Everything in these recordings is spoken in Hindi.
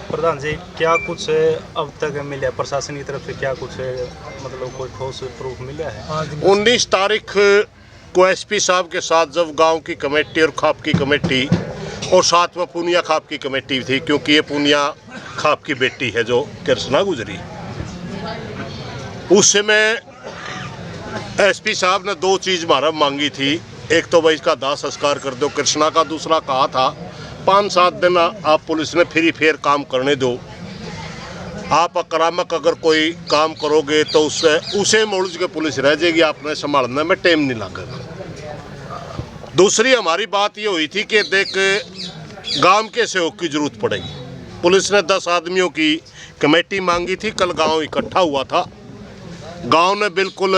प्रधान जी, क्या कुछ अब तक मिला प्रशासन की तरफ से, क्या कुछ मतलब कोई ठोस प्रूफ मिला है? 19 तारीख को एसपी साहब के साथ जब गांव की कमेटी और खाप की कमेटी और साथ में पूनिया खाप की कमेटी थी, क्योंकि ये पूनिया खाप की बेटी है जो कृष्णा गुजरी, उस समय एसपी साहब ने 2 चीज़ हमारा मांगी थी। एक तो भाई इसका दाह संस्कार कर दो कृष्णा का, दूसरा कहा था 5-7 दिन आप पुलिस ने फ्री फेयर काम करने दो, आप आक्रामक अगर कोई काम करोगे तो उससे उसे मोड़ के पुलिस रह जाएगी, आपने संभालने में टाइम नहीं लगेगा। दूसरी हमारी बात ये हुई थी कि देख गांव के सहयोग की जरूरत पड़ेगी। पुलिस ने 10 आदमियों की कमेटी मांगी थी, कल गांव इकट्ठा हुआ था। गांव ने बिल्कुल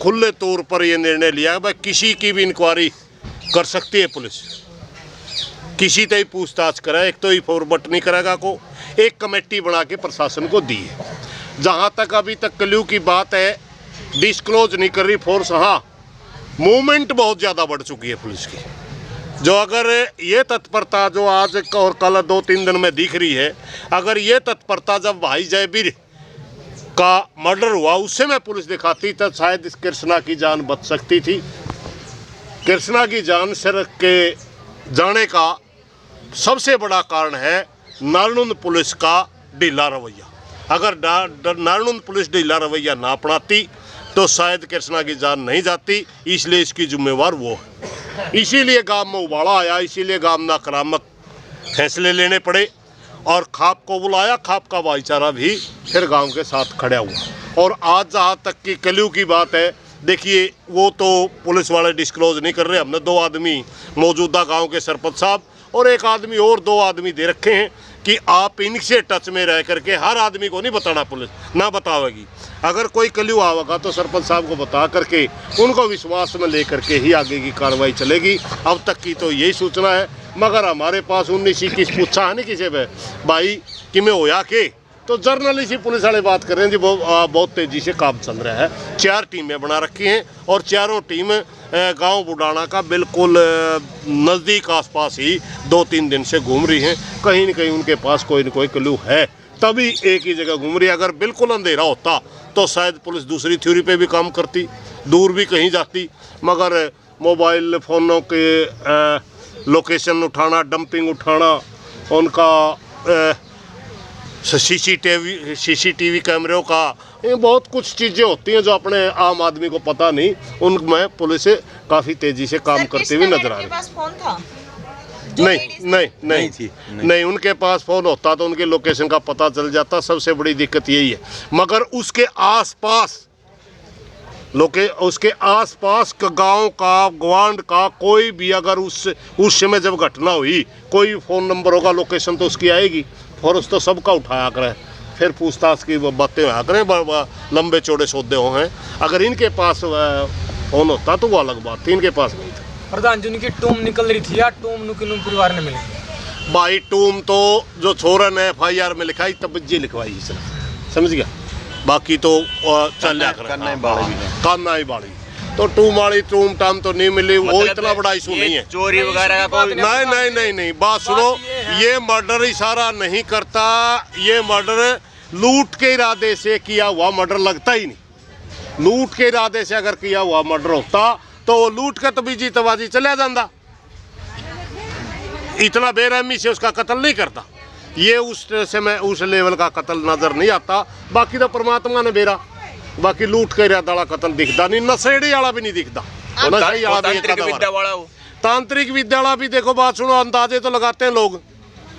खुले तौर पर ये निर्णय लिया भाई किसी की भी इंक्वायरी कर सकती है पुलिस, किसी से ही पूछताछ करे, एक तो ही फॉरवर्ड नहीं करेगा को, एक कमेटी बना के प्रशासन को दी है। जहाँ तक अभी तक क्ल्यू की बात है, डिस्क्लोज नहीं कर रही फोर्स। हाँ, मूवमेंट बहुत ज़्यादा बढ़ चुकी है पुलिस की, जो अगर ये तत्परता जो आज और कल 2-3 दिन में दिख रही है, अगर ये तत्परता जब भाई जयवीर का मर्डर हुआ उससे में पुलिस दिखाती तो शायद इस कृष्णा की जान बच सकती थी। कृष्णा की जान सड़क के जाने का सबसे बड़ा कारण है नारनूंद पुलिस का ढीला रवैया। अगर नारनूंद पुलिस ढीला रवैया ना अपनाती तो शायद कृष्णा की जान नहीं जाती, इसलिए इसकी जिम्मेवार वो है। इसीलिए गांव में उबाड़ा आया, इसीलिए गांव में आक्रामक फैसले लेने पड़े और खाप को बुलाया। खाप का भाईचारा भी फिर गांव के साथ खड़ा हुआ। और आज जहाँ तक की क्ल्यू की बात है, देखिए वो तो पुलिस वाले डिस्क्लोज नहीं कर रहे। हमने 2 आदमी मौजूदा गांव के सरपंच साहब और एक आदमी और 2 आदमी दे रखे हैं कि आप इनसे टच में रह करके, हर आदमी को नहीं बताना, पुलिस ना बतावेगी। अगर कोई क्ल्यू आवेगा तो सरपंच साहब को बता करके उनको विश्वास में लेकर के ही आगे की कार्रवाई चलेगी। अब तक की तो यही सूचना है, मगर हमारे पास 19-21 पूछा है नहीं किसी पे भाई कि मैं होया के, तो जर्नलिस्ट ही पुलिस वाले बात कर रहे हैं जी, बहुत तेज़ी से काम चल रहा है। 4 टीमें बना रखी हैं और चारों टीम गांव बुडाना का बिल्कुल नज़दीक आसपास ही 2-3 दिन से घूम रही हैं। कहीं न कहीं उनके पास कोई न कोई क्लू है, तभी एक ही जगह घूम रही है। अगर बिल्कुल अंधेरा होता तो शायद पुलिस दूसरी थ्योरी पे भी काम करती, दूर भी कहीं जाती, मगर मोबाइल फ़ोनों के लोकेशन उठाना, डंपिंग उठाना, उनका सीसीटीवी कैमरों का, ये बहुत कुछ चीज़ें होती हैं जो अपने आम आदमी को पता नहीं, उनमें पुलिस काफ़ी तेज़ी से काम करते हुए नजर आ रही। फोन था? नहीं थी। नहीं, उनके पास फ़ोन होता तो उनके लोकेशन का पता चल जाता। सबसे बड़ी दिक्कत यही है। मगर उसके आसपास उसके आसपास का गांव का, ग्वांड का कोई भी अगर उस समय जब घटना हुई कोई फ़ोन नंबर होगा, लोकेशन तो उसकी आएगी। फॉरेस्ट तो सबका उठाया करें, फिर पूछताछ की बातें होया करें, लंबे चौड़े सौदे हो हैं। अगर इनके पास फ़ोन होता तो वो अलग बात थी, इनके पास नहीं था। प्रधान जी, उनकी टूम निकल रही थी या टूम किन्नू परिवार ने मिली? भाई टूम तो जो छोरा ने FIR में लिखाई तब जी लिखवाई इसने, समझ गया। बाकी तो चल करना ही बाड़ी तो टूम वाली टूम टाम तो नहीं मिली। वो इतना बड़ा इशू नहीं है, चोरी वगैरह का कोई नहीं। बात सुनो, ये मर्डर इशारा नहीं करता, ये मर्डर लूट के इरादे से किया हुआ मर्डर लगता ही नहीं। लूट के इरादे से अगर किया हुआ मर्डर होता तो वो लूट के तो बीजी तबाजी चला जाता, इतना बेरहमी से उसका कत्ल नहीं करता। ये उस समय उस लेवल का कत्ल नजर नहीं आता। बाकी तो परमात्मा ने बेरा, बाकी लूट के इरादा वाला कत्ल दिखता नहीं, नशेड़ी वाला भी नहीं दिखता। तांत्रिक विद्या वाला भी देखो, बात सुनो, अंदाजे तो लगाते हैं लोग,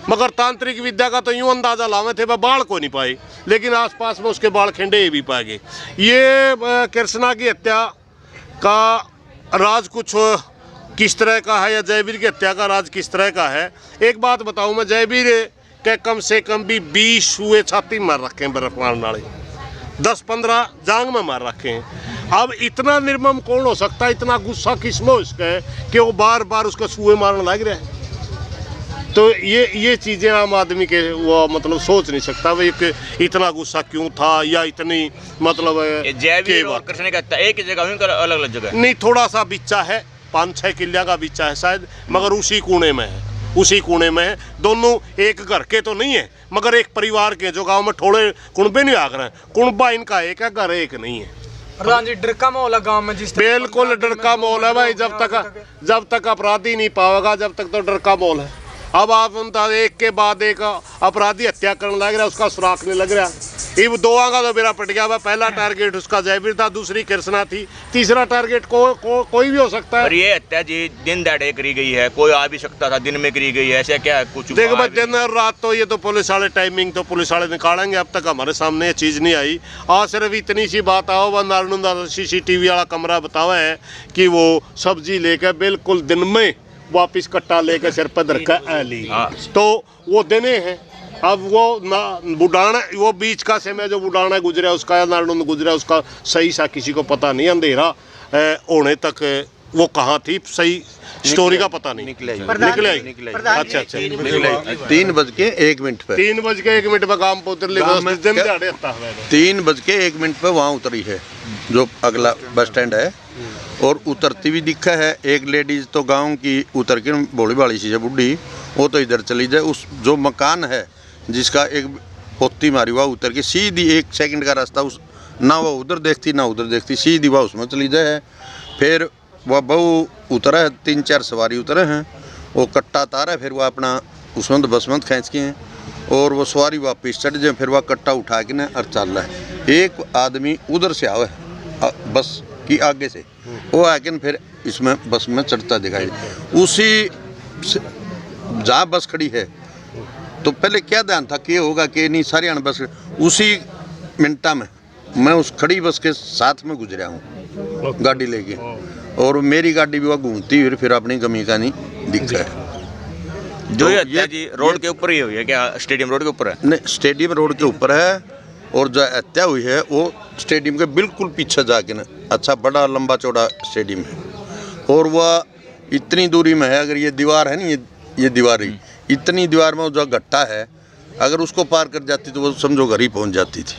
मगर तांत्रिक विद्या का तो यूं अंदाजा लावे थे वह बाल को नहीं पाए, लेकिन आसपास में उसके बाल खिंडे भी पाए गए। ये कृष्णा की हत्या का राज कुछ किस तरह का है या जयवीर की हत्या का राज किस तरह का है, एक बात बताऊं मैं, जयवीर के कम से कम भी 20 हुए छाती मार रखे हैं बर्फ मारने वाले, 10-15 जांग में मार रखे हैं। अब इतना निर्मम कौन हो सकता है, इतना गुस्सा किसमें उसका है कि वो बार बार उसको सूए मारने लग रहे हैं। तो ये चीज़ें आम आदमी के वो मतलब सोच नहीं सकता भाई कि इतना गुस्सा क्यों था या इतनी मतलब कृष्ण का एक ही जगह अलग अलग जगह नहीं, थोड़ा सा बिच्चा है, 5-6 किलिया का बिच्चा है शायद, मगर उसी कोने में है। उसी कोने में है। दोनों एक घर के तो नहीं है मगर एक परिवार के, जो गांव में थोड़े कुनबे नहीं आग रहे हैं, कुनबा इनका एक है, घर एक नहीं है। प्रधान जी डर का माहौल है गांव में जिस तरह बिल्कुल डर का माहौल है भाई। जब तक अपराधी नहीं पाएगा जब तक तो डर का माहौल है। अब आप उनका एक के बाद एक अपराधी हत्या करने लग रहा, उसका सुराख नहीं लग रहा। इब दो का तो मेरा पट गया। पहला टारगेट उसका जयवीर था, दूसरी कृष्णा थी, तीसरा टारगेट कोई भी हो सकता है। और ये हत्या जी दिन दहाड़े करी गई है, कोई आ भी सकता था, दिन में करी गई है, ऐसा क्या है? कुछ देखो भाई दिन और रात तो ये तो पुलिस वाले टाइमिंग तो पुलिस वाले निकालेंगे। अब तक हमारे सामने ये चीज़ नहीं आई। आज सिर्फ इतनी सी बात आओ, वह नारनुंदा CCTV वाला कमरा बतावा है कि वो सब्जी लेकर बिल्कुल दिन में वापिस कट्टा लेकर सिर पर धरकर आली, तो वो देने हैं। अब वो बुढ़ाना, वो बीच का समय जो बुढ़ाना गुजरा उसका या नारनुंद गुजरा उसका सही सा किसी को पता नहीं। अंधेरा होने तक वो कहाँ थी, सही स्टोरी का पता नहीं। निकले अच्छा 3:01 पे 3:01 पे काम पे उतर ले। 3:01 पे वहाँ उतरी है जो अगला बस स्टैंड है, और उतरती भी दिखा है। एक लेडीज तो गांव की उतर के भोली भाली सी है बुढ़ी, वो तो इधर चली जाए। उस जो मकान है जिसका एक पोती मारी हुआ उतर के सीधी 1 सेकंड का रास्ता, उस ना वो उधर देखती ना उधर देखती, सीधी वह उसमें चली जाए। फिर वह बहू उतरा है, 3-4 सवारी उतरे हैं, वो कट्टा तारा है, फिर वह अपना उसमें तो बस में खींच के हैं और वो सवारी वापिस चढ़ जाए। फिर वह कट्टा उठा के ना और चल रहा है। एक आदमी उधर से आवे बस की आगे से, वो आके फिर इसमें बस में चढ़ता दिखाई। उसी जहाँ बस खड़ी है तो पहले क्या ध्यान था कि होगा कि नहीं, सारी बस उसी मिनटा में मैं उस खड़ी बस के साथ में गुजरा हूँ गाड़ी लेके, और मेरी गाड़ी भी वह घूमती हुई फिर अपनी कमी का नहीं दिखा है। जो ये हत्या जी रोड के ऊपर ही हुई है क्या? स्टेडियम रोड के ऊपर है? नहीं, स्टेडियम रोड के ऊपर है, और जो हत्या हुई है वो स्टेडियम के बिल्कुल पीछे जाके ना, अच्छा बड़ा लंबा चौड़ा स्टेडियम है, और वह इतनी दूरी में है। अगर ये दीवार है ना, ये दीवार ही इतनी दीवार में जो गट्टा है, अगर उसको पार कर जाती तो वो समझो घर ही पहुँच जाती थी।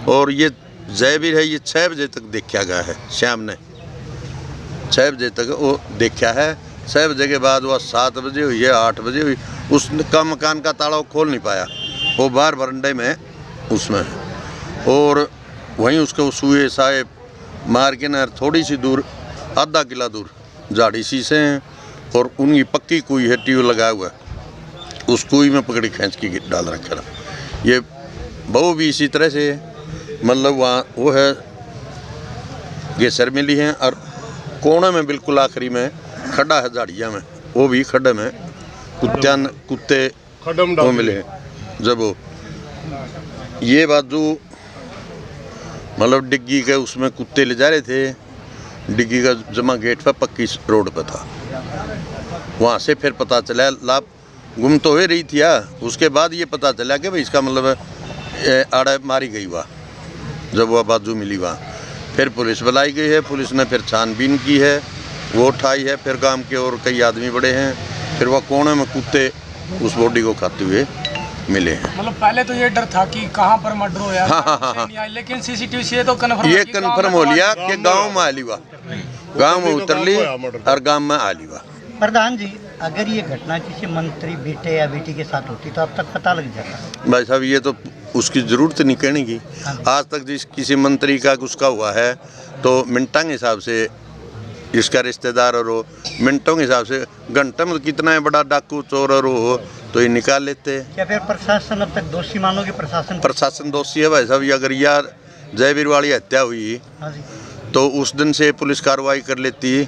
और ये जयवीर है, ये 6 बजे तक देखा गया है, शाम ने 6 बजे तक वो देखा है। 6 बजे के बाद वह 7 बजे हुई है, 8 बजे हुई, उसका मकान का ताला वो खोल नहीं पाया, वो बाहर बरंडे में उसमें, और वहीं उसके सुए साए मार के ना थोड़ी सी दूर, आधा किला दूर झाड़ी शीशे हैं, और उनकी पक्की कुई है, ट्यूब लगाया हुआ है, उस कुई में पकड़ी खींच के डाल रखा था। ये बहू भी इसी तरह से, मतलब वहाँ वो है गेसर मिली है, और कोने में बिल्कुल आखिरी में खड्डा है झाड़िया में, वो भी खड्डे में कुत्ते वो मिले हैं। जब वो ये बाजू मतलब डिग्गी के उसमें कुत्ते ले जा रहे थे, डिग्गी का जमा गेट पर पक्की रोड पर था। वहाँ से फिर पता चला, लाभ गुम तो हो रही थी, उसके बाद ये पता चला कि भाई इसका मतलब आड़ा मारी गई वहाँ, जब वह बाजू मिली वहाँ। फिर पुलिस बुलाई गई है, पुलिस ने फिर छानबीन की है, वो उठाई है। फिर गांव के और कई आदमी बड़े हैं, फिर वह कोने में कुत्ते उस बॉडी को खाते हुए मिले हैं। मतलब पहले तो ये डर था कि कहाँ पर मर्डर हो यार, हाँ। लेकिन CCTV से तो कन्फर्म हो लिया कि गांव में आली हुआ, गांव में उतर ली और गांव में आली हुआ। प्रधान जी, अगर ये घटना किसी मंत्री बेटे या बेटी के साथ होती तो अब तक पता लग जाता। भाई साहब, ये तो उसकी ज़रूरत नहीं कहने की। आज तक जिस किसी मंत्री का उसका हुआ है तो मिनटों के हिसाब से, इसका रिश्तेदार और हो, मिनटों के हिसाब से, घंटे में कितना बड़ा डाकू चोर और हो तो ये निकाल लेते हैं। क्या फिर प्रशासन अब तक दोषी मानोगे? प्रशासन दोषी है भाई साहब। अगर यार जयवीर वाली हत्या हुई तो उस दिन से पुलिस कार्रवाई कर लेती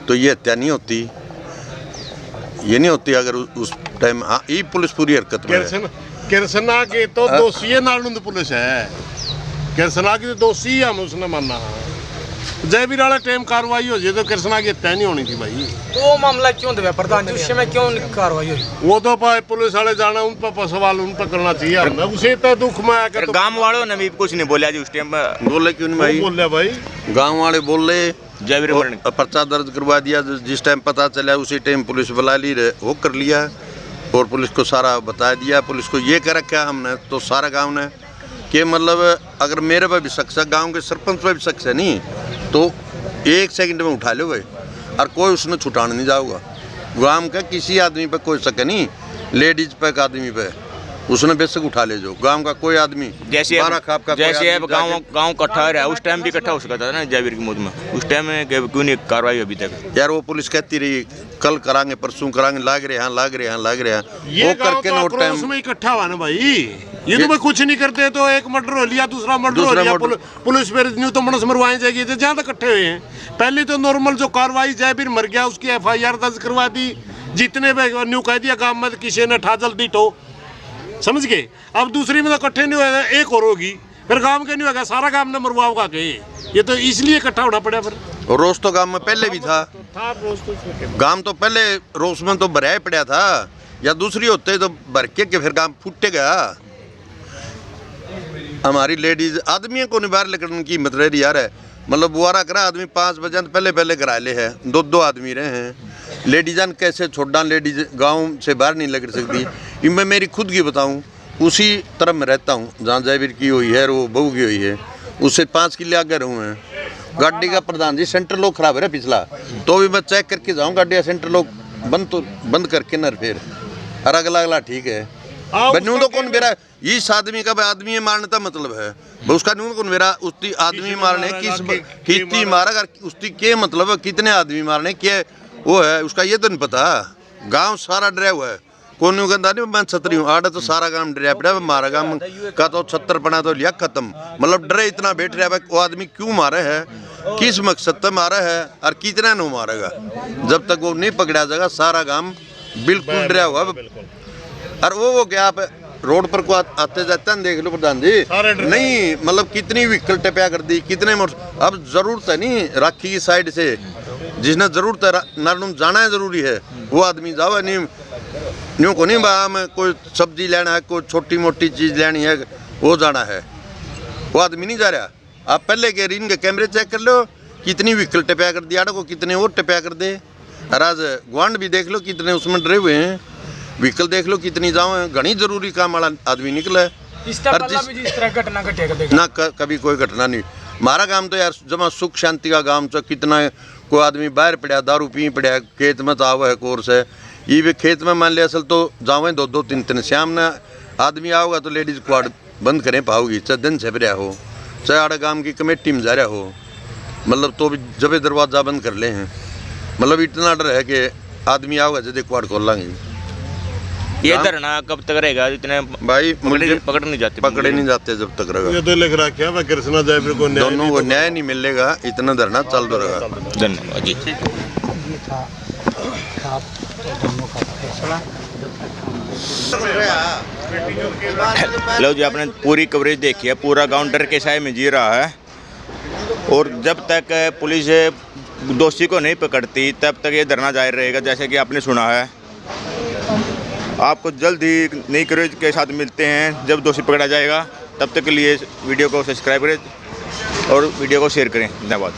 तो ये हत्या नहीं होती, ये नहीं होती। अगर उस टाइम ये पुलिस पूरी हरकत में है। कृष्णा के तो दोषी है, नारनुंद पुलिस है, कृष्णा की तो दोषी है, हम उसने मानना। जयवीर वाला टाइम कार्रवाई हो जाए तो कृष्णा की हत्या नहीं होनी थी भाई। तो वो मामला क्यों दबा प्रधान जी, उस समय क्यों कार्रवाई हुई? वो तो पुलिस वाले जाना, उन पर सवाल उन पर करना चाहिए। उसे तो दुख में आकर गांव वालों ने भी कुछ नहीं बोला जी उस टाइम में। बोले क्यों नहीं भाई? बोल भाई, गाँव वाले बोले, जयवीर पर्चा दर्ज करवा दिया। जिस टाइम पता चला उसी टाइम पुलिस बुला ली, वो कर लिया, और पुलिस को सारा बता दिया। पुलिस को ये कह रखा हमने तो सारा गांव ने कि मतलब अगर मेरे पे भी शख्स है, गांव के सरपंच पे भी शख्स है नहीं, तो 1 सेकंड में उठा लो भाई, और कोई उसने छुटाने नहीं जाऊगा। गांव का किसी आदमी पे कोई शक नहीं, लेडीज पे एक आदमी पे उसने बेशक उठा ले जो, गांव का कोई आदमी जैसे बारह खाप का कोई जैसे आदमी गाँव जाके- गाँव इकट्ठा रहा उस टाइम भी इकट्ठा हो सकता था ना जाबिर की मौत में, उस टाइम में क्यों नहीं कार्रवाई अभी तक? यार वो पुलिस कहती रही कल करांगे परसों करांगे, लाग रहे हैं लाग रहे हैं लाग रहे हैं, ये वो गांव करके तो नो आक्रोश टाइम में इकट्ठा हुआ ना भाई। ये तो मैं कुछ नहीं करते तो एक मर्डर हो लिया, दूसरा मर्डर हो दूसरा लिया, मर्डर। पुलिस फिर न्यू तो मनस मरवाई जाएगी, तो जहाँ तक इकट्ठे हुए हैं। पहले तो नॉर्मल जो कार्रवाई जयबीर मर गया उसकी FIR दर्ज करवा दी, जितने भी न्यू कह दिया गाँव में किसी ने ठा जल्दी ठो, समझ गए। अब दूसरी में तो इकट्ठे नहीं हुए, एक और होगी, फिर गांव के नहीं होगा, सारा गांव ने मरवाओगा के, ये तो इसलिए इकट्ठा होना पड़ा। फिर और रोज तो गांव में पहले भी था, गांव तो पहले रोज में तो भराया पड़ा था, या दूसरी होते तो भर के फिर गांव फूटेगा। हमारी लेडीज आदमियों को नहीं बाहर लेकर की हिम्मत रही यार है, मतलब बुआरा करा आदमी 5 बजे पहले पहले करा ले है, 2 आदमी रहे हैं, लेडीजान कैसे छोड़ा, लेडीज गांव से बाहर नहीं लग सकती। इनमें मेरी खुद की बताऊं, उसी तरह में रहता हूं जहाँ जयवीर की हुई है, वो बहू की हुई है, उससे 5 किले आगे रहूँ हैं। गाड़ी का प्रधान जी सेंटर लोग खराब है पिछला, तो भी मैं चेक करके जाऊँ गाड़ी का सेंटर लोग बंद करके न फिर, और अगला ठीक है। न्यू तो कौन मेरा इस आदमी का आदमी मारने का मतलब है, उसका न्यू कौन मेरा उसकी आदमी मारने किसकी मारा, उसकी क्या मतलब है, कितने आदमी मारने क्या वो है उसका ये तो नहीं पता। गांव सारा डरा हुआ है, कौन न्यू कहता नहीं मैं छतरी हूँ, आड़ा तो सारा गांव डरा पड़ा, मारा गांव का तो 76 पना तो लिया खत्म, मतलब डरे इतना बैठ रहा है वो आदमी क्यों मारे है, किस मकसद से मारा है और कितना नहीं मारेगा। जब तक वो नहीं पकड़ा जाएगा सारा गांव बिल्कुल डरा हुआ। और वो क्या आप रोड पर को आते जाते हैं देख लो प्रधान जी, नहीं मतलब कितनी व्हीकल टपया कर दी, कितने मोटर। अब जरूरत है नहीं राखी की साइड से, जिसने जरूरत है नारनूम जाना है जरूरी है, वो आदमी जाओ, नहीं न्यू को नहीं हमें कोई सब्जी लेना है, कोई छोटी मोटी चीज़ लेनी है, वो जाना है, वो आदमी नहीं जा रहा। आप पहले के रीन के कैमरे चेक कर लो, कितनी व्हीकल टपया कर दी, आड़ा को कितने और टपया कर दे। राज गुआंढ भी देख लो कितने उसमें डरे हुए हैं, व्हीकल देख लो कितनी जाओ है, घनी जरूरी काम वाला आदमी निकला है। इस तरह घटना घटेगा ना कभी कोई घटना नहीं। हमारा काम तो यार जमा सुख शांति का काम तो, कितना कोई आदमी बाहर पड़ा दारू पी पड़ा, खेत में तो आवा है कोर्स है, ये भी खेत में मान लिया असल तो जाओ 2-2 3-3 शाम ने आदमी आओगा तो लेडीज क्वाड बंद करें पाओगी, चाहे दिन छप रहा हो, चाहे आड़ा गांव की कमेटी में जा रहा हो, मतलब तो भी जब दरवाजा बंद कर ले हैं, मतलब इतना डर है कि आदमी आओगा जब क्वाड खोल लाएंगे। ये धरना कब तक रहेगा? इतने भाई मुझे पकड़ नहीं जाते जब तक रहेगा। ये तो लिख रखा है कृष्णा जयवीर को दोनों को न्याय नहीं मिलेगा, इतना धरना चल रहेगा। धन्यवाद जी। ये था आप दोनों का फैसला। लो जी, आपने पूरी कवरेज देखी है, पूरा गांव डर के साए में जी रहा है, और जब तक पुलिस दोषी को नहीं पकड़ती तब तक ये धरना जारी रहेगा। जैसे कि आपने सुना है, आपको जल्द ही नई कवरेज के साथ मिलते हैं जब दोषी पकड़ा जाएगा। तब तक के लिए वीडियो को सब्सक्राइब करें और वीडियो को शेयर करें। धन्यवाद।